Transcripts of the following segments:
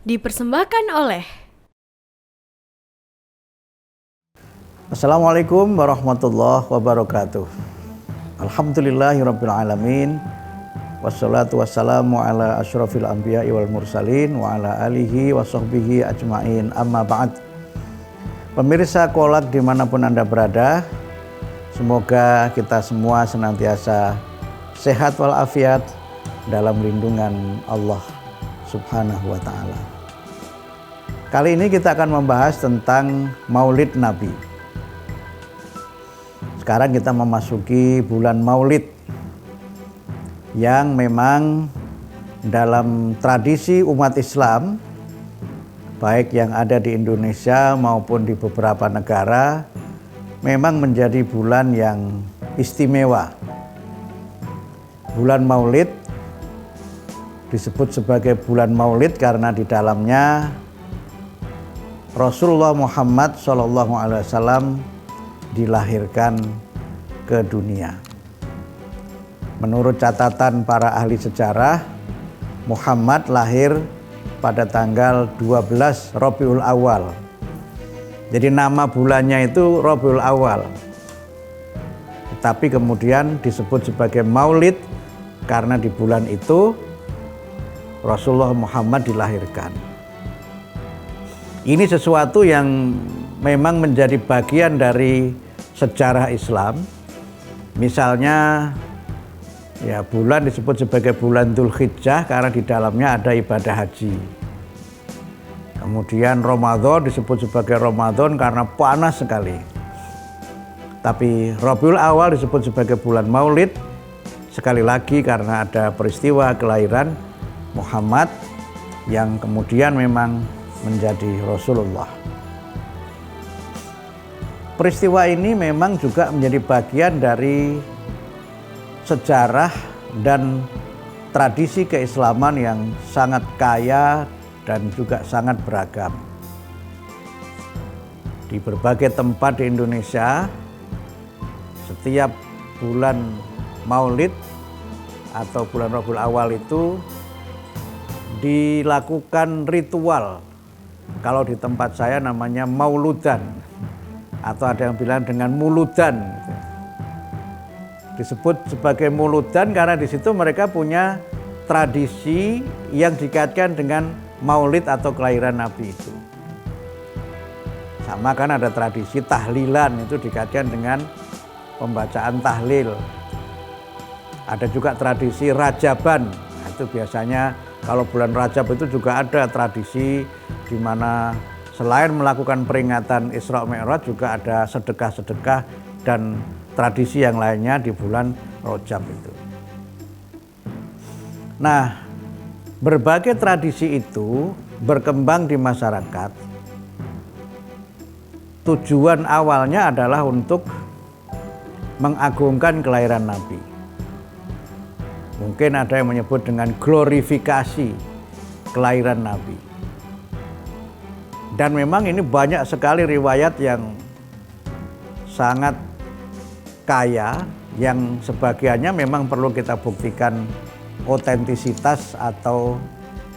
Dipersembahkan oleh Assalamualaikum warahmatullahi wabarakatuh. Alhamdulillahirabbil alamin. Wassalatu wassalamu ala asyrafil anbiya'i wal mursalin wa ala alihi wa sahbihi ajmain, amma ba'd. Pemirsa Kolak dimanapun Anda berada, semoga kita semua senantiasa sehat walafiat dalam lindungan Allah Subhanahu wa ta'ala. Kali ini kita akan membahas tentang Maulid Nabi. Sekarang kita memasuki bulan Maulid yang memang dalam tradisi umat Islam, baik yang ada di Indonesia maupun di beberapa negara, memang menjadi bulan yang istimewa. Bulan Maulid disebut sebagai bulan Maulid karena di dalamnya Rasulullah Muhammad SAW dilahirkan ke dunia. Menurut catatan para ahli sejarah, Muhammad lahir pada tanggal 12 Rabiul Awal. Jadi nama bulannya itu Rabiul Awal. Tetapi kemudian disebut sebagai Maulid karena di bulan itu Rasulullah Muhammad dilahirkan. Ini sesuatu yang memang menjadi bagian dari sejarah Islam. Misalnya ya, bulan disebut sebagai bulan Dzulhijjah karena di dalamnya ada ibadah haji. Kemudian Ramadan disebut sebagai Ramadan karena panas sekali. Tapi Rabiul Awal disebut sebagai bulan Maulid sekali lagi karena ada peristiwa kelahiran Muhammad yang kemudian memang menjadi Rasulullah. Peristiwa ini memang juga menjadi bagian dari sejarah dan tradisi keislaman yang sangat kaya dan juga sangat beragam. Di berbagai tempat di Indonesia, setiap bulan Maulid atau bulan Rabiul Awal itu dilakukan ritual. Kalau di tempat saya namanya mauludan, atau ada yang bilang dengan muludan. Disebut sebagai muludan karena di situ mereka punya tradisi yang dikaitkan dengan maulid atau kelahiran Nabi itu. Sama kan ada tradisi tahlilan, itu dikaitkan dengan pembacaan tahlil. Ada juga tradisi rajaban. Nah, itu biasanya kalau bulan Rajab itu juga ada tradisi di mana selain melakukan peringatan Isra Mi'raj juga ada sedekah-sedekah dan tradisi yang lainnya di bulan Rajab itu. Nah, berbagai tradisi itu berkembang di masyarakat. Tujuan awalnya adalah untuk mengagungkan kelahiran Nabi. Mungkin ada yang menyebut dengan glorifikasi kelahiran Nabi. Dan memang ini banyak sekali riwayat yang sangat kaya, yang sebagiannya memang perlu kita buktikan otentisitas atau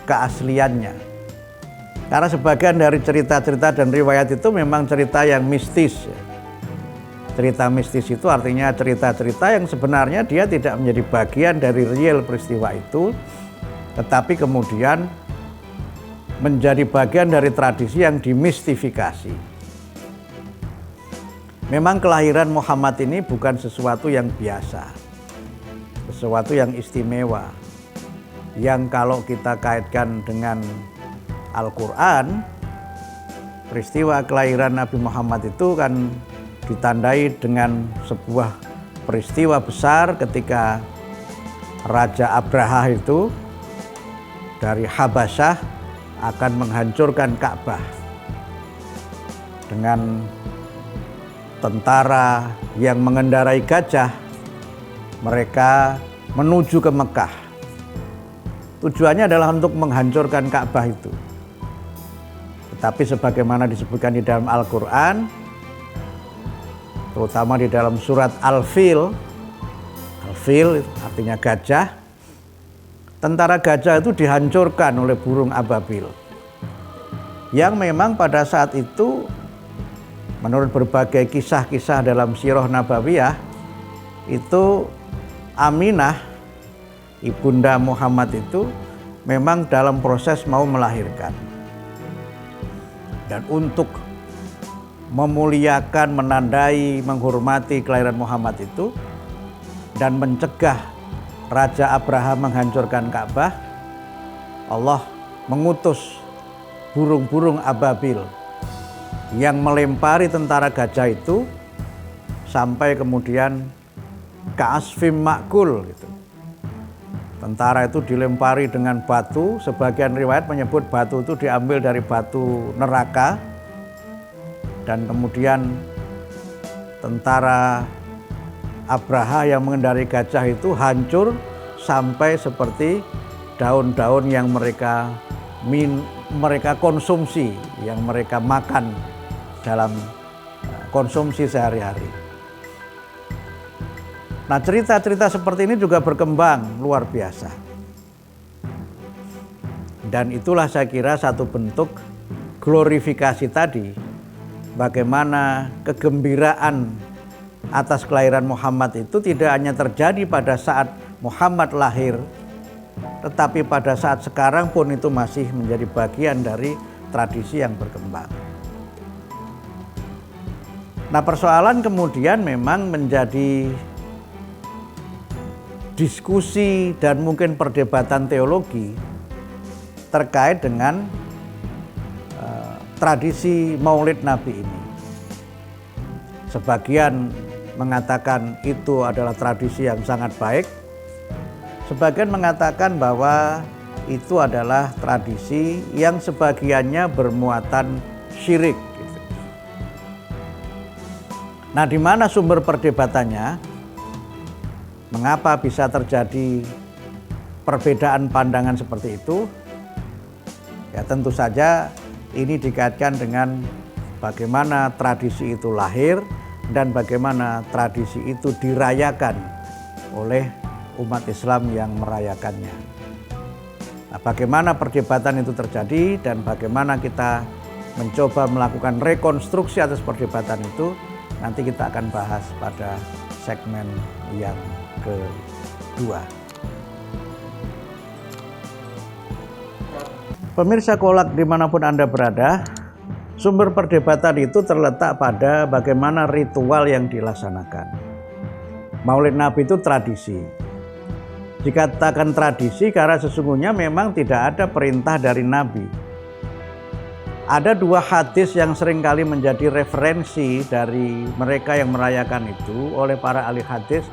keasliannya. Karena sebagian dari cerita-cerita dan riwayat itu memang cerita yang mistis. Cerita mistis itu artinya cerita-cerita yang sebenarnya dia tidak menjadi bagian dari real peristiwa itu, tetapi kemudian menjadi bagian dari tradisi yang dimistifikasi. Memang kelahiran Muhammad ini bukan sesuatu yang biasa, sesuatu yang istimewa, yang kalau kita kaitkan dengan Al-Quran, peristiwa kelahiran Nabi Muhammad itu kan ditandai dengan sebuah peristiwa besar ketika Raja Abraha itu dari Habasyah akan menghancurkan Ka'bah dengan tentara yang mengendarai gajah. Mereka menuju ke Mekah. Tujuannya adalah untuk menghancurkan Ka'bah itu. Tetapi sebagaimana disebutkan di dalam Al-Quran, terutama di dalam surat Al-Fil, Al-Fil artinya gajah, tentara gajah itu dihancurkan oleh burung ababil. yang memang pada saat itu menurut berbagai kisah-kisah dalam Sirah Nabawiyah itu Aminah ibunda Muhammad itu memang dalam proses mau melahirkan. Dan untuk memuliakan, menandai, menghormati kelahiran Muhammad itu dan mencegah Raja Abraham menghancurkan Ka'bah, Allah mengutus burung-burung ababil yang melempari tentara gajah itu sampai kemudian ka'asfim ma'kul gitu. Tentara itu dilempari dengan batu, sebagian riwayat menyebut batu itu diambil dari batu neraka, dan kemudian tentara Abraha yang mengendarai gajah itu hancur sampai seperti daun-daun yang mereka konsumsi, yang mereka makan dalam konsumsi sehari-hari. Nah, cerita-cerita seperti ini juga berkembang luar biasa. Dan itulah saya kira satu bentuk glorifikasi tadi, bagaimana kegembiraan atas kelahiran Muhammad itu tidak hanya terjadi pada saat Muhammad lahir, tetapi pada saat sekarang pun itu masih menjadi bagian dari tradisi yang berkembang. Nah, persoalan kemudian memang menjadi diskusi dan mungkin perdebatan teologi terkait dengan tradisi Maulid Nabi ini. Sebagian mengatakan itu adalah tradisi yang sangat baik, sebagian mengatakan bahwa itu adalah tradisi yang sebagiannya bermuatan syirik. Nah, di mana sumber perdebatannya? Mengapa bisa terjadi perbedaan pandangan seperti itu? Ya, tentu saja ini dikaitkan dengan bagaimana tradisi itu lahir dan bagaimana tradisi itu dirayakan oleh umat Islam yang merayakannya. Nah, bagaimana perdebatan itu terjadi dan bagaimana kita mencoba melakukan rekonstruksi atas perdebatan itu, nanti kita akan bahas pada segmen yang kedua. Pemirsa Kolak dimanapun Anda berada, sumber perdebatan itu terletak pada bagaimana ritual yang dilaksanakan. Maulid Nabi itu tradisi. Dikatakan tradisi karena sesungguhnya memang tidak ada perintah dari Nabi. Ada dua hadis yang seringkali menjadi referensi dari mereka yang merayakan itu oleh para ahli hadis,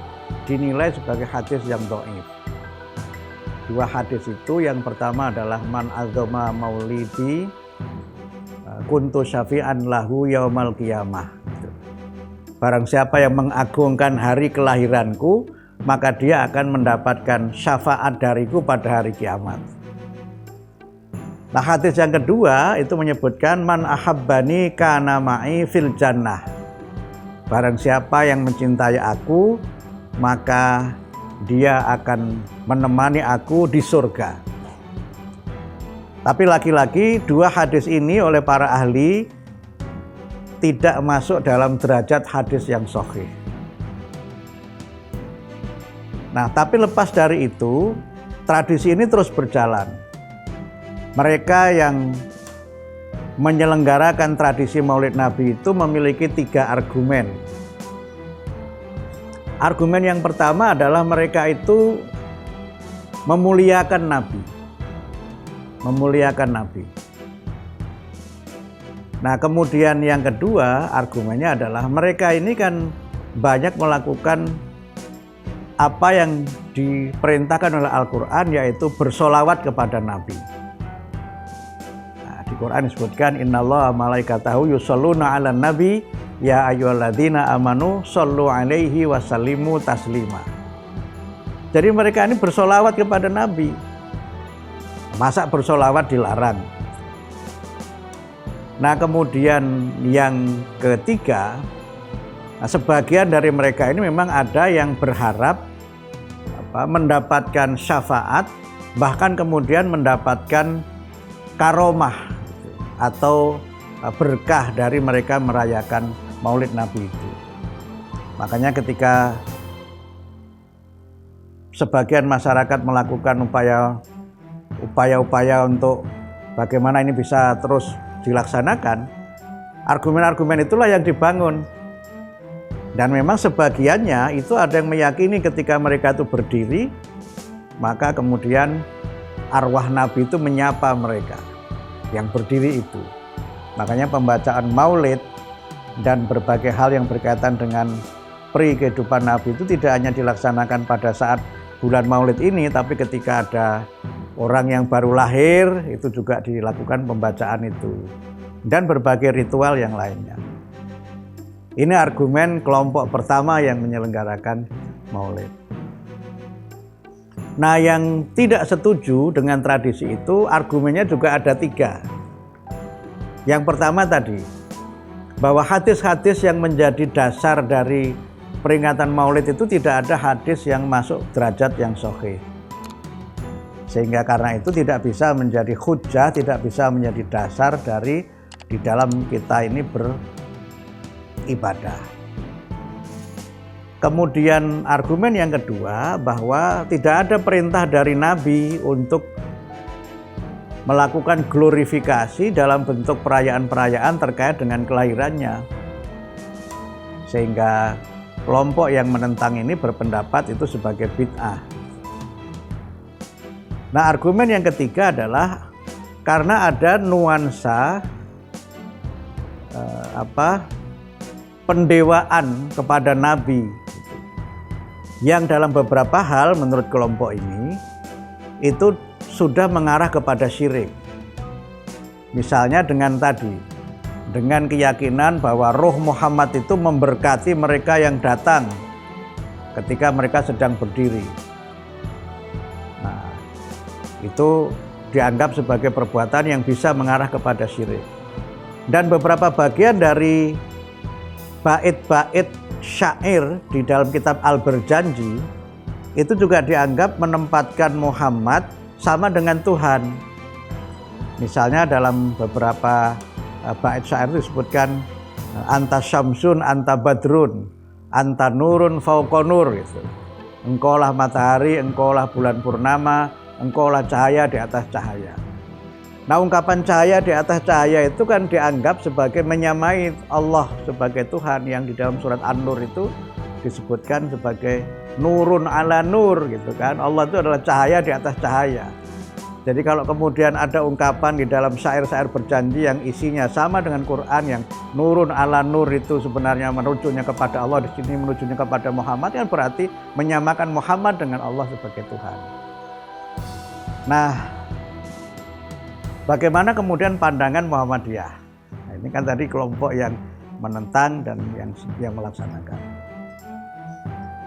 dinilai sebagai hadis yang dhaif. Dua hadis itu, yang pertama adalah man azama maulidi kuntu syafi'an lahu yaumal qiyamah. Barang siapa yang mengagungkan hari kelahiranku, maka dia akan mendapatkan syafaat dariku pada hari kiamat. Nah, hadis yang kedua itu menyebutkan man ahabbani kana ma'i fil jannah. Barang siapa yang mencintai aku, maka dia akan menemani aku di surga. Tapi lagi-lagi dua hadis ini oleh para ahli tidak masuk dalam derajat hadis yang sahih. Nah, tapi lepas dari itu, tradisi ini terus berjalan. Mereka yang menyelenggarakan tradisi Maulid Nabi itu memiliki 3 argumen. Argumen yang pertama adalah mereka itu memuliakan Nabi. Memuliakan Nabi. Nah, kemudian yang kedua argumennya adalah mereka ini kan banyak melakukan apa yang diperintahkan oleh Al-Quran, yaitu bersolawat kepada Nabi. Nah, di Quran disebutkan innallaha malaikatahu yusholluna 'alan nabi ya ayyuhalladzina amanu shollu 'alaihi wasallimu taslima. Jadi mereka ini bersolawat kepada Nabi. Masa bersolawat dilarang? Nah, kemudian yang ketiga, sebagian dari mereka ini memang ada yang berharap mendapatkan syafaat, bahkan kemudian mendapatkan karomah. atau berkah dari mereka merayakan Maulid Nabi itu. Makanya ketika sebagian masyarakat melakukan upaya-upaya untuk bagaimana ini bisa terus dilaksanakan, argumen-argumen itulah yang dibangun. Dan memang sebagiannya itu ada yang meyakini ketika mereka itu berdiri, maka kemudian arwah Nabi itu menyapa mereka yang berdiri itu. Makanya pembacaan Maulid dan berbagai hal yang berkaitan dengan peri kehidupan Nabi itu tidak hanya dilaksanakan pada saat bulan Maulid ini, tapi ketika ada orang yang baru lahir itu juga dilakukan pembacaan itu, dan berbagai ritual yang lainnya. Ini argumen kelompok pertama yang menyelenggarakan Maulid. Nah, yang tidak setuju dengan tradisi itu argumennya juga ada 3. Yang pertama tadi, bahwa hadis-hadis yang menjadi dasar dari peringatan Maulid itu tidak ada hadis yang masuk derajat yang sahih. Sehingga karena itu tidak bisa menjadi hujjah, tidak bisa menjadi dasar dari di dalam kita ini beribadah. Kemudian argumen yang kedua, bahwa tidak ada perintah dari Nabi untuk melakukan glorifikasi dalam bentuk perayaan-perayaan terkait dengan kelahirannya. Sehingga kelompok yang menentang ini berpendapat itu sebagai bid'ah. Nah, argumen yang ketiga adalah karena ada nuansa pendewaan kepada Nabi yang dalam beberapa hal menurut kelompok ini itu sudah mengarah kepada syirik. Misalnya dengan keyakinan bahwa roh Muhammad itu memberkati mereka yang datang ketika mereka sedang berdiri. Nah, itu dianggap sebagai perbuatan yang bisa mengarah kepada syirik. Dan beberapa bagian dari bait-bait syair di dalam kitab Al-Berjanji itu juga dianggap menempatkan Muhammad sama dengan Tuhan. Misalnya dalam beberapa bait syair itu disebutkan anta syamsun, anta badrun, anta nurun fauqa nur gitu. Engkaulah matahari, engkaulah bulan purnama, engkaulah cahaya di atas cahaya. Nah, ungkapan cahaya di atas cahaya itu kan dianggap sebagai menyamai Allah sebagai Tuhan, yang di dalam surat An-Nur itu disebutkan sebagai nurun ala nur gitu kan. Allah itu adalah cahaya di atas cahaya. Jadi kalau kemudian ada ungkapan di dalam syair-syair berjanji yang isinya sama dengan Quran, yang nurun ala nur itu sebenarnya menunjuknya kepada Allah, di sini menunjuknya kepada Muhammad, kan berarti menyamakan Muhammad dengan Allah sebagai Tuhan. Nah, bagaimana kemudian pandangan Muhammadiyah? Nah, ini kan tadi kelompok yang menentang dan yang melaksanakan.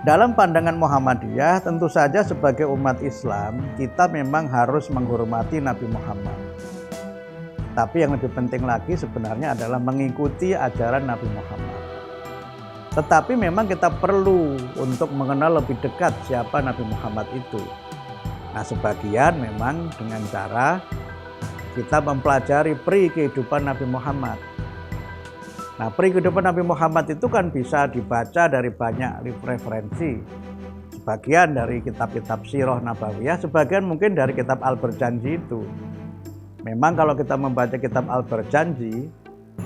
Dalam pandangan Muhammadiyah, tentu saja sebagai umat Islam, kita memang harus menghormati Nabi Muhammad. Tapi yang lebih penting lagi sebenarnya adalah mengikuti ajaran Nabi Muhammad. Tetapi memang kita perlu untuk mengenal lebih dekat siapa Nabi Muhammad itu. Nah, sebagian memang dengan cara kita mempelajari peri kehidupan Nabi Muhammad. Nah, peri kehidupan Nabi Muhammad itu kan bisa dibaca dari banyak referensi. Sebagian dari kitab-kitab sirah nabawiyah, sebagian mungkin dari kitab Al-Berjanji itu. Memang kalau kita membaca kitab Al-Berjanji,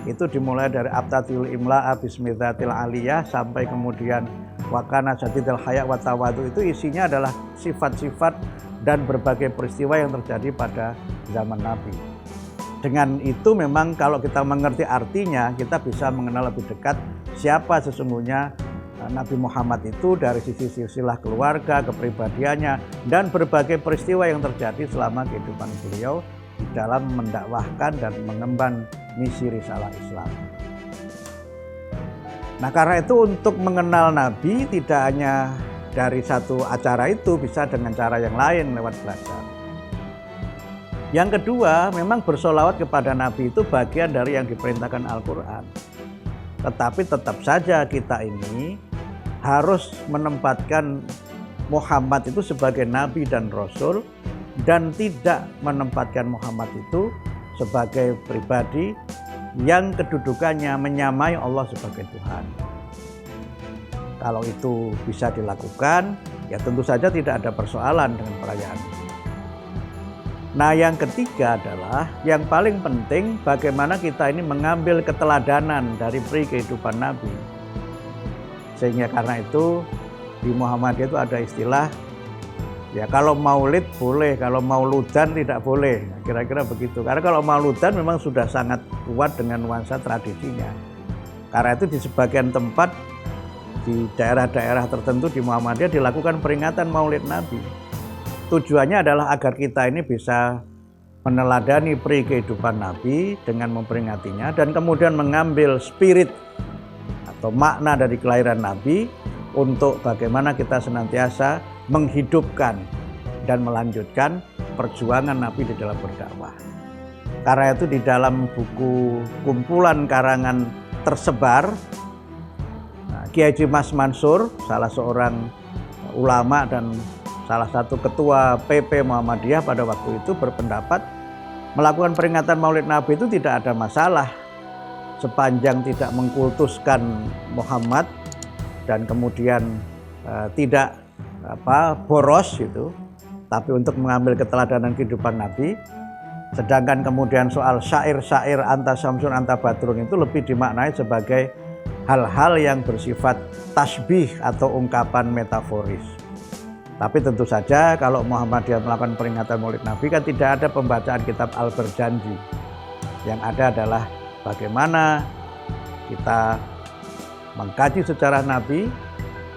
itu dimulai dari Abtatiul Imla'a Bismidzatil Aliyah sampai kemudian Wakana Jadidil Haya wa Tawadu, itu isinya adalah sifat-sifat dan berbagai peristiwa yang terjadi pada zaman Nabi. Dengan itu memang kalau kita mengerti artinya, kita bisa mengenal lebih dekat siapa sesungguhnya Nabi Muhammad itu dari sisi silsilah keluarga, kepribadiannya, dan berbagai peristiwa yang terjadi selama kehidupan beliau di dalam mendakwahkan dan mengemban misi risalah Islam. Nah, karena itu untuk mengenal Nabi tidak hanya dari satu acara itu, bisa dengan cara yang lain lewat belajar. Yang kedua, memang bersolawat kepada Nabi itu bagian dari yang diperintahkan Al-Quran. Tetapi tetap saja kita ini harus menempatkan Muhammad itu sebagai Nabi dan Rasul, dan tidak menempatkan Muhammad itu sebagai pribadi yang kedudukannya menyamai Allah sebagai Tuhan. Kalau itu bisa dilakukan, ya tentu saja tidak ada persoalan dengan perayaan ini. Nah, yang ketiga adalah yang paling penting bagaimana kita ini mengambil keteladanan dari peri kehidupan Nabi. Sehingga karena itu di Muhammadiyah itu ada istilah, ya kalau maulid boleh, kalau mauludan tidak boleh, kira-kira begitu. Karena kalau mauludan memang sudah sangat kuat dengan nuansa tradisinya. Karena itu di sebagian tempat di daerah-daerah tertentu di Muhammadiyah dilakukan peringatan Maulid Nabi. Tujuannya adalah agar kita ini bisa meneladani peri kehidupan Nabi dengan memperingatinya dan kemudian mengambil spirit atau makna dari kelahiran Nabi untuk bagaimana kita senantiasa menghidupkan dan melanjutkan perjuangan Nabi di dalam berdakwah. Karena itu di dalam buku kumpulan karangan tersebar, Kiai Haji Mas Mansur, salah seorang ulama dan salah satu ketua PP Muhammadiyah pada waktu itu berpendapat melakukan peringatan Maulid Nabi itu tidak ada masalah sepanjang tidak mengkultuskan Muhammad dan kemudian tidak boros gitu, tapi untuk mengambil keteladanan kehidupan Nabi. Sedangkan kemudian soal syair-syair anta syamsun anta badrun itu lebih dimaknai sebagai hal-hal yang bersifat tasbih atau ungkapan metaforis. Tapi tentu saja kalau Muhammadiyah melakukan peringatan Maulid Nabi kan tidak ada pembacaan kitab Al-Berjanji. Yang ada adalah bagaimana kita mengkaji sejarah Nabi,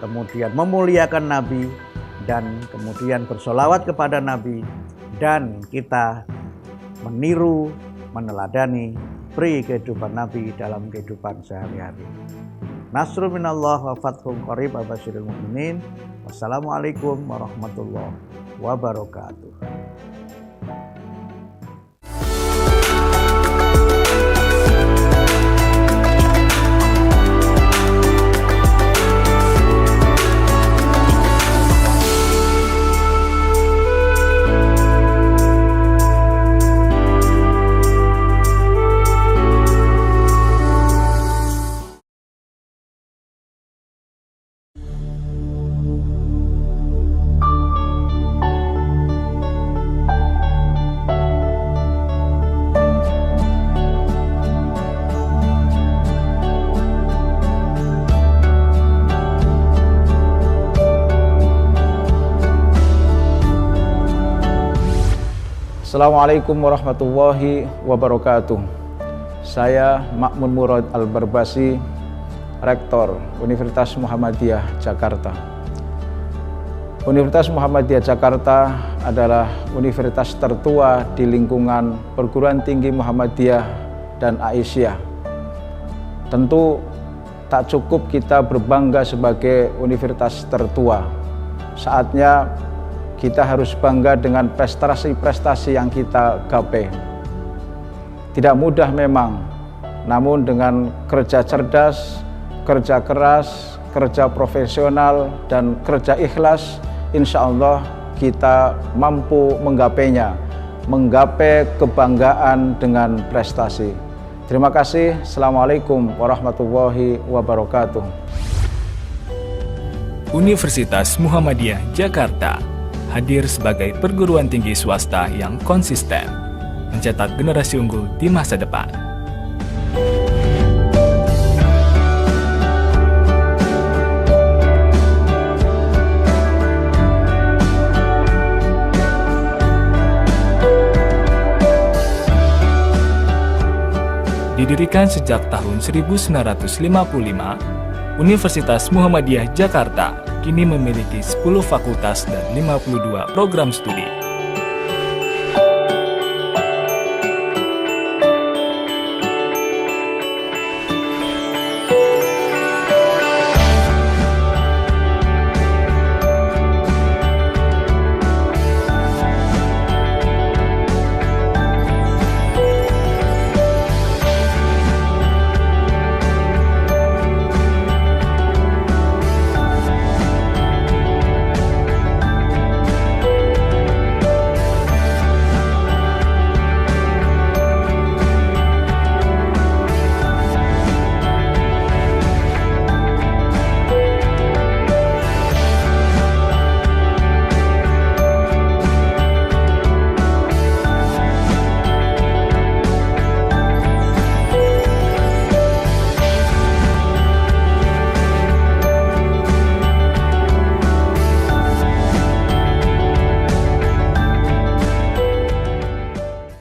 kemudian memuliakan Nabi, dan kemudian bersolawat kepada Nabi, dan kita meniru, meneladani peri kehidupan Nabi dalam kehidupan sehari-hari. Nasrun minallah wa fathun qarib wa basyiril mu'minin. Wassalamualaikum warahmatullahi wabarakatuh. Assalamualaikum warahmatullahi wabarakatuh. Saya Ma'mun Murad Al-Barbasi, Rektor Universitas Muhammadiyah Jakarta. Universitas Muhammadiyah Jakarta adalah universitas tertua di lingkungan perguruan tinggi Muhammadiyah dan Aisyah. Tentu tak cukup kita berbangga sebagai universitas tertua. Saatnya kita harus bangga dengan prestasi-prestasi yang kita gapai. Tidak mudah memang, namun dengan kerja cerdas, kerja keras, kerja profesional, dan kerja ikhlas, insya Allah kita mampu menggapainya, menggapai kebanggaan dengan prestasi. Terima kasih. Assalamualaikum warahmatullahi wabarakatuh. Universitas Muhammadiyah Jakarta hadir sebagai perguruan tinggi swasta yang konsisten, mencetak generasi unggul di masa depan. Didirikan sejak tahun 1955, Universitas Muhammadiyah Jakarta kini memiliki 10 fakultas dan 52 program studi.